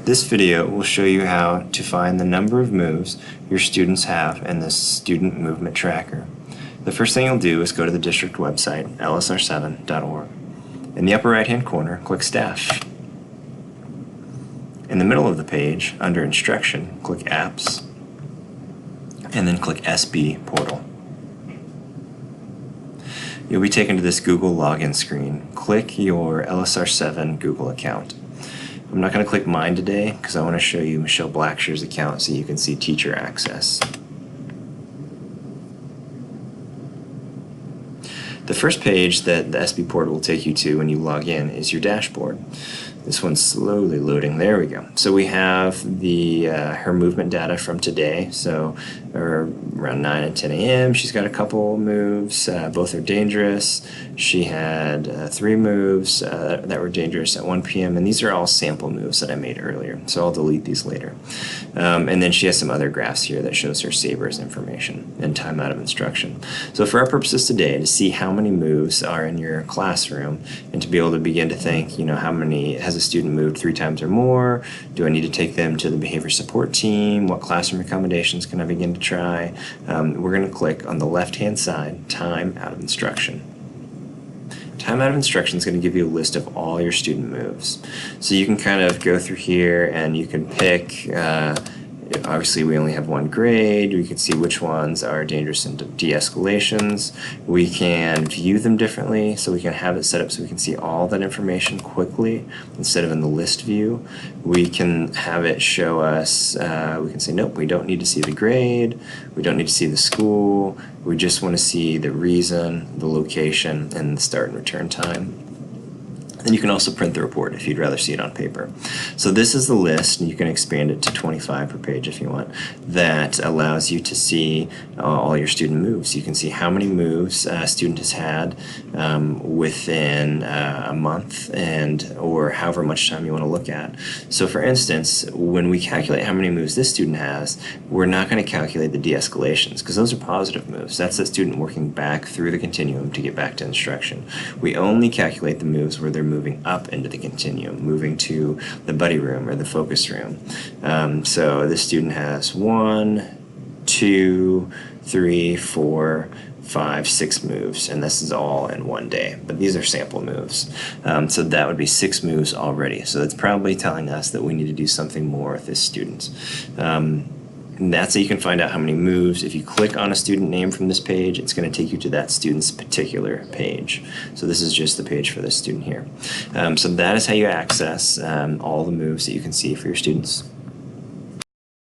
This video will show you how to find the number of moves your students have in the Student Movement Tracker. The first thing you'll do is go to the district website, lsr7.org. In the upper right-hand corner, click Staff. In the middle of the page, under Instruction, click Apps, and then click SB Portal. You'll be taken to this Google login screen. Click your LSR7 Google account. I'm not going to click mine today because I want to show you Michelle Blackshear's account so you can see teacher access. The first page that the SB Portal will take you to when you log in is your dashboard. This one's slowly loading. There we go. So we have the her movement data from today. So around 9 and 10 a.m. she's got a couple moves. Both are dangerous. She had 3 moves that were dangerous at 1 p.m. and these are all sample moves that I made earlier. So I'll delete these later. And then she has some other graphs here that shows her sabers information and timeout of instruction. So for our purposes today, to see how many moves are in your classroom and to be able to begin to think, how many has a student moved 3 times or more? Do I need to take them to the behavior support team? What classroom accommodations can I begin to try? We're going to click on the left-hand side, Time Out of Instruction. Time Out of Instruction is going to give you a list of all your student moves. So you can kind of go through here and you can pick, obviously we only have 1 grade. We can see which ones are dangerous and de-escalations. We can view them differently, so we can have it set up so we can see all that information quickly instead of in the list view. We can have it show us, we can say, nope, we don't need to see the grade, we don't need to see the school, we just want to see the reason, the location, and the start and return time. And you can also print the report if you'd rather see it on paper. So this is the list, and you can expand it to 25 per page if you want. That allows you to see all your student moves. You can see how many moves a student has had within a month or however much time you want to look at. So for instance, when we calculate how many moves this student has, we're not going to calculate the de-escalations because those are positive moves. That's the student working back through the continuum to get back to instruction. We only calculate the moves where they're moving up into the continuum, moving to the buddy room or the focus room. So this student has 1, 2, 3, 4, 5, 6 moves, and this is all in 1 day, but these are sample moves. So that would be 6 moves already. So that's probably telling us that we need to do something more with this student. And that's how you can find out how many moves. If you click on a student name from this page, it's going to take you to that student's particular page. So this is just the page for this student here. So that is how you access all the moves that you can see for your students.